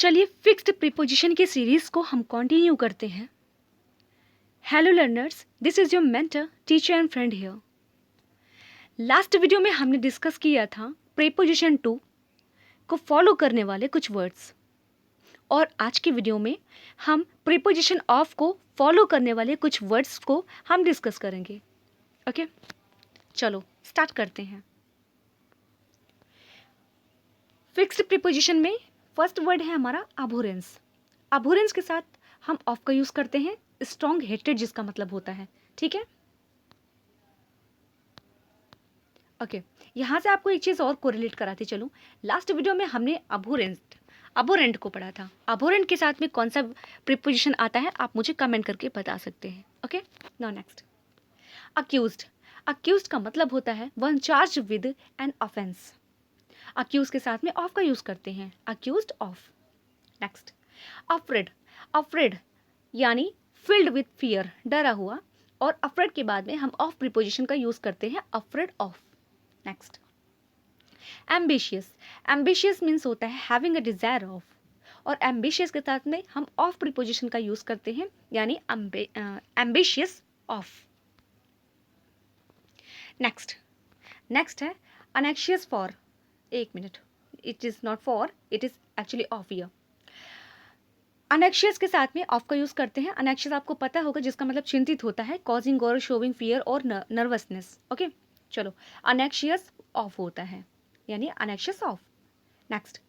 चलिए fixed preposition की series को हम कंटिन्यू करते हैं। Hello learners, this is your mentor, teacher and friend here. Last video में हमने डिस्कस किया था प्रीपोजिशन टू को फॉलो करने वाले कुछ वर्ड्स, और आज की वीडियो में हम प्रीपोजिशन ऑफ को फॉलो करने वाले कुछ वर्ड्स को हम डिस्कस करेंगे। ओके, चलो स्टार्ट करते हैं। फिक्स्ड प्रीपोजिशन में फर्स्ट वर्ड है हमारा अबोरेंस। अबोरेंस के साथ हम ऑफ का यूज करते हैं स्ट्रॉन्ग हेटेड, जिसका मतलब होता है, ठीक है। ओके, यहाँ से आपको एक चीज़ और कोरिलेट कराती चलूँ। लास्ट वीडियो में हमने अबोरेंट को पढ़ा था। अबोरेंट के साथ में कौन सा प्रीपोजिशन आता है आप मुझे कमेंट करके बता सकते हैं। Okay, now next accused. Accused का मतलब होता है one charge with an offence. Accuse के साथ में ऑफ का यूज करते हैं, accused of. Next afraid. Afraid यानी फिल्ड विथ फियर, डरा हुआ, और अफ्रेड के बाद में हम ऑफ प्रीपोजिशन का यूज करते हैं, afraid of. Next ambitious. Ambitious means होता है हैविंग अ डिजायर ऑफ, और एम्बिशियस के साथ में हम ऑफ प्रीपोजिशन का यूज करते हैं, यानी एम्बिशियस ऑफ। नेक्स्ट है अनेक्शियस फॉर। एक minute, it is not for, it is actually of year. Anxious के साथ में ऑफ का यूज करते हैं। अनेक्शियस आपको पता होगा, जिसका मतलब चिंतित होता है, कॉजिंग और शोविंग फियर और नर्वसनेस। ओके, चलो अनेक्शियस ऑफ होता है, यानी anxious of. Next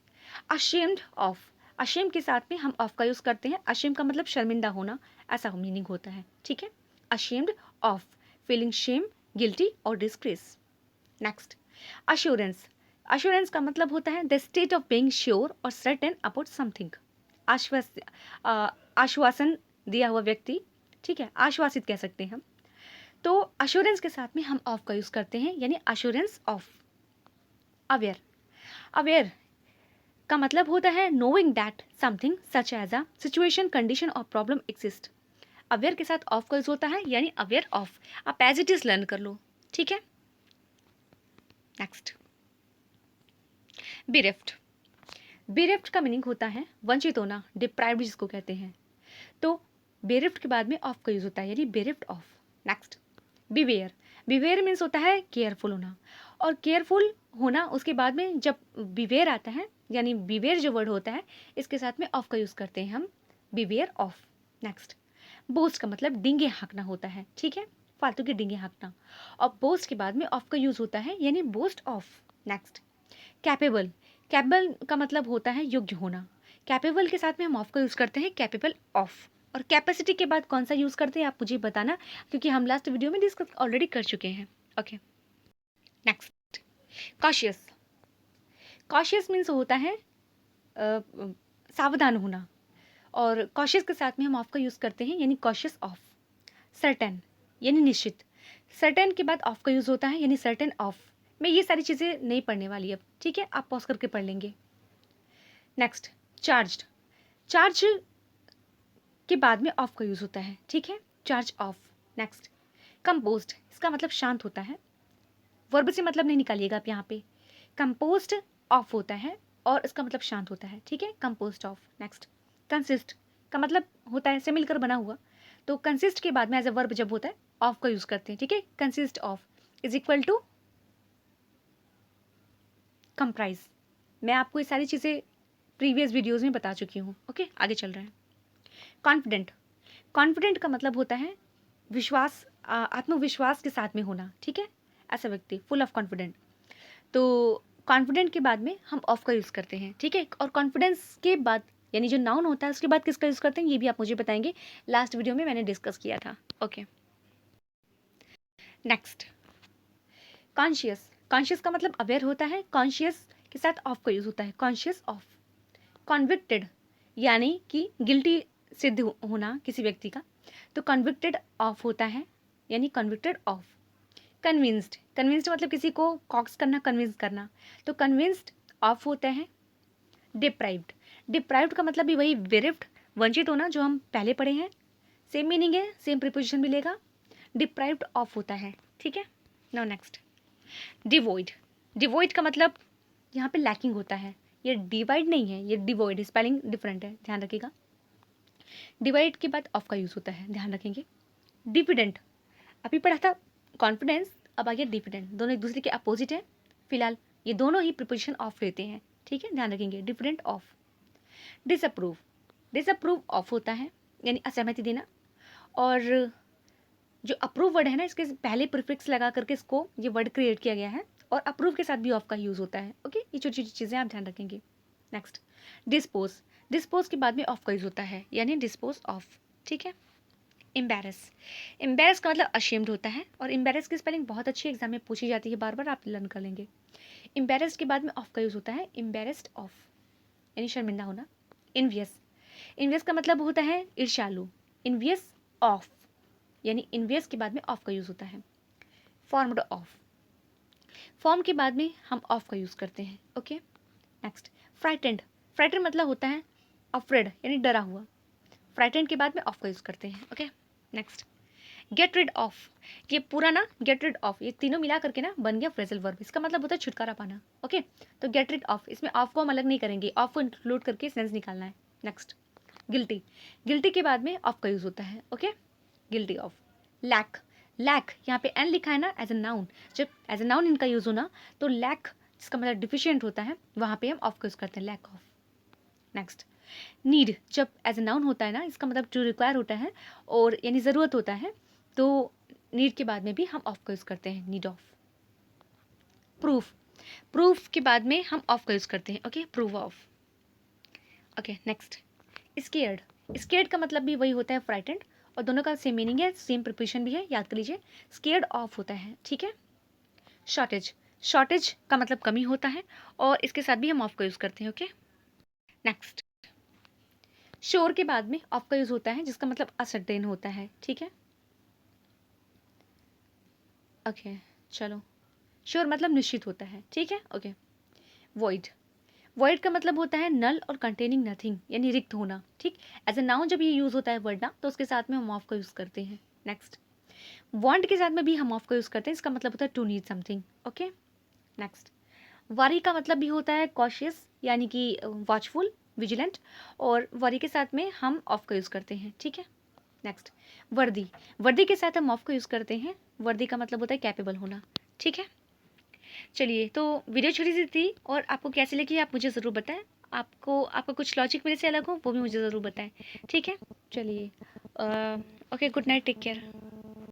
ashamed of. Ashamed के साथ में हम ऑफ का यूज करते हैं। अशेम का मतलब शर्मिंदा होना, ऐसा मीनिंग होता है, ठीक है। Ashamed of, feeling shame, guilty और डिस्ग्रेस। Next assurance. अश्योरेंस का मतलब होता है the state of being sure और सर्टेन अबाउट समथिंग। आश्वासन दिया हुआ व्यक्ति, ठीक है, आश्वासित कह सकते हैं हम। तो अश्योरेंस के साथ में हम ऑफ का यूज करते हैं, यानी अश्योरेंस ऑफ। अवेयर। अवेयर का मतलब होता है knowing that something such as a situation, condition और प्रॉब्लम एग्जिस्ट। अवेयर के साथ ऑफ का यूज होता है, यानी अवेयर ऑफ। आप एज इट इज लर्न कर लो, ठीक है। Next bereft. बेरेफ्ट का मीनिंग होता है वंचित होना, डिप्राइव्ड जिसको कहते हैं। तो बेरेफ्ट के बाद में ऑफ का यूज होता है, यानी bereft of. Next beware. Beware means होता है केयरफुल होना, और केयरफुल होना उसके बाद में जब बिवेयर आता है, यानी बिवेयर जो वर्ड होता है, इसके साथ में ऑफ का यूज करते हैं हम, बिवेयर ऑफ। नेक्स्ट बोस्ट का मतलब डींगे हाँकना होता है, ठीक है, फालतू के डींगे हाँकना, और बोस्ट के बाद में ऑफ का यूज होता है, यानी boast of. Next capable. Capable का मतलब होता है योग्य होना। कैपेबल के साथ में हम ऑफ का यूज करते हैं, कैपेबल ऑफ। और कैपेसिटी के बाद कौन सा यूज करते हैं आप मुझे बताना, क्योंकि हम लास्ट वीडियो में डिस्कस ऑलरेडी कर चुके हैं। Okay, next cautious. Cautious means होता है सावधान होना, और कॉशियस के साथ में हम ऑफ का यूज करते हैं, यानी कॉशियस ऑफ। सर्टेन यानी निश्चित। सर्टेन के बाद ऑफ का यूज होता है, यानी सर्टेन ऑफ। मैं ये सारी चीज़ें नहीं पढ़ने वाली अब, ठीक है, आप पॉज करके पढ़ लेंगे। Next charged. चार्ज के बाद में ऑफ का यूज होता है, ठीक है, चार्ज ऑफ। Next composed. इसका मतलब शांत होता है, वर्ब से मतलब नहीं निकालिएगा आप यहाँ पे। कंपोज्ड ऑफ होता है और इसका मतलब शांत होता है, ठीक है, कंपोज्ड ऑफ। नेक्स्ट कंसिस्ट का मतलब होता है से मिलकर बना हुआ, तो कंसिस्ट के बाद में एज अ वर्ब जब होता है ऑफ का यूज करते हैं, ठीक है। Consist of is equal to comprise. मैं आपको ये सारी चीज़ें प्रीवियस वीडियोस में बता चुकी हूँ। ओके, आगे चल रहे हैं। कॉन्फिडेंट। कॉन्फिडेंट का मतलब होता है विश्वास, आत्मविश्वास के साथ में होना, ठीक है, ऐसा व्यक्ति, फुल ऑफ कॉन्फिडेंट। तो कॉन्फिडेंट के बाद में हम ऑफ का यूज़ करते हैं, ठीक है। और कॉन्फिडेंस के बाद, यानी जो नाउन होता है, उसके बाद किसका यूज़ करते हैं, ये भी आप मुझे बताएंगे। लास्ट वीडियो में मैंने डिस्कस किया था। Okay, next conscious. कॉन्शियस का मतलब अवेयर होता है, कॉन्शियस के साथ ऑफ का यूज़ होता है, कॉन्शियस ऑफ। कॉन्विक्टेड यानी कि गिल्टी सिद्ध होना किसी व्यक्ति का, तो कन्विक्टेड ऑफ होता है, यानी कन्विक्टेड ऑफ। कन्विंस्ड। कन्विंस्ड मतलब किसी को कॉक्स करना, कन्विंस करना, तो कन्विंस्ड ऑफ होता है। डिप्राइव्ड। डिप्राइव्ड का मतलब भी वही बेरिफ्ट, वंचित होना, जो हम पहले पढ़े हैं, सेम मीनिंग है, सेम प्रीपोजिशन मिलेगा, डिप्राइव्ड ऑफ होता है, ठीक है। Now next डिवोइड। डिवोइड का मतलब यहाँ पे लैकिंग होता है, ये डिवाइड नहीं है, ये डिवॉइड, स्पेलिंग डिफरेंट है, ध्यान रखिएगा। डिवाइड के बाद ऑफ का यूज़ होता है, ध्यान रखेंगे। डिफिडेंट, अभी पढ़ा था कॉन्फिडेंस, अब आ गया डिफिडेंट, दोनों एक दूसरे के अपोजिट हैं। फिलहाल ये दोनों ही प्रिपोजिशन ऑफ लेते हैं, ठीक है, ध्यान रखेंगे। Diffident of. Disapprove, disapprove of होता है, यानी असहमति देना। और जो अप्रूव वर्ड है ना, इसके पहले प्रीफिक्स लगा करके इसको ये वर्ड क्रिएट किया गया है, और अप्रूव के साथ भी ऑफ का यूज़ होता है। ओके, ये छोटी छोटी चीज़ें आप ध्यान रखेंगे। नेक्स्ट, डिस्पोज, डिस्पोज के बाद में ऑफ का यूज़ होता है, यानी डिस्पोज ऑफ, ठीक है। एम्बेरस, एम्बेरस का मतलब अशेम्ड होता है, और एम्बेरस की स्पेलिंग बहुत अच्छी एग्जाम में पूछी जाती है, बार बार आप लर्न कर लेंगे। एम्बेरस के बाद में ऑफ का यूज़ होता है, एम्बेरस्ड ऑफ, यानी शर्मिंदा होना। इनवियस, इनवियस का मतलब होता है ईर्ष्यालु। इनवियस ऑफ, यानी इनवियस के बाद में ऑफ का यूज़ होता है। फॉर्म्ड ऑफ, फॉर्म के बाद में हम ऑफ का यूज़ करते हैं। ओके, नेक्स्ट, फ्राइटेंड, फ्राइटेंड मतलब होता है अफ्रेड, यानी डरा हुआ। फ्राइटेंड के बाद में ऑफ का यूज़ करते हैं। Okay, next, get rid of, ये पूरा ना गेट रिड ऑफ, ये तीनों मिला करके ना बन गया फ्रेजल वर्ब, इसका मतलब होता है छुटकारा पाना। ओके, तो गेट रिड ऑफ, इसमें ऑफ को हम अलग नहीं करेंगे, ऑफ को इंक्लूड करके सेंस निकालना है। नेक्स्ट, गिल्टी, गिल्टी के बाद में ऑफ का यूज़ होता है। Okay, guilty of. Lack, lack यहाँ पे एन लिखा है ना एज ए नाउन, जब एज ए नाउन इनका यूज़ होना तो लैक जिसका मतलब डिफिशियंट होता है, वहाँ पे हम ऑफ का यूज़ करते हैं, लैक ऑफ। नेक्स्ट, नीड, जब एज ए नाउन होता है ना, इसका मतलब टू रिक्वायर होता है, और यानी ज़रूरत होता है, तो नीड के बाद में भी हम ऑफ का यूज़ करते हैं, नीड ऑफ। प्रूफ, प्रूफ के बाद में हम ऑफ का यूज़ करते हैं। Okay, prove of. Okay, next, scared, scared का मतलब भी वही होता है फ्राइटेंड, और दोनों का सेम मीनिंग है, सेम प्रिपरेशन भी है, याद कर लीजिए। स्केयर्ड ऑफ होता है, ठीक है। शॉर्टेज, शॉर्टेज का मतलब कमी होता है, और इसके साथ भी हम ऑफ का यूज़ करते हैं। ओके, नेक्स्ट, श्योर के बाद में ऑफ का यूज़ होता है, जिसका मतलब असर्टेन होता है, ठीक है। ओके, चलो, श्योर मतलब निश्चित होता है, ठीक है। ओके, वॉइड, वॉइड का मतलब होता है नल और कंटेनिंग नथिंग, यानी रिक्त होना, ठीक। एज ए नाउन जब ये यूज़ होता है वर्ड ना, तो उसके साथ में हम ऑफ का यूज़ करते हैं। नेक्स्ट, वांट के साथ में भी हम ऑफ का यूज़ करते हैं, इसका मतलब होता है to need something. Okay, next, worry का मतलब भी होता है कॉशियस, यानी कि वॉचफुल, विजिलेंट, और वरी के साथ में हम ऑफ का यूज़ करते हैं, ठीक है। नेक्स्ट, वर्दी, वर्दी के साथ हम ऑफ का यूज़ करते हैं, वर्दी का मतलब होता है कैपेबल होना, ठीक है। चलिए, तो वीडियो छोटी सी थी, और आपको कैसी लगी आप मुझे ज़रूर बताएं। आपको आपका कुछ लॉजिक मेरे से अलग हो वो भी मुझे ज़रूर बताएं, ठीक है। चलिए, okay, good night, take care.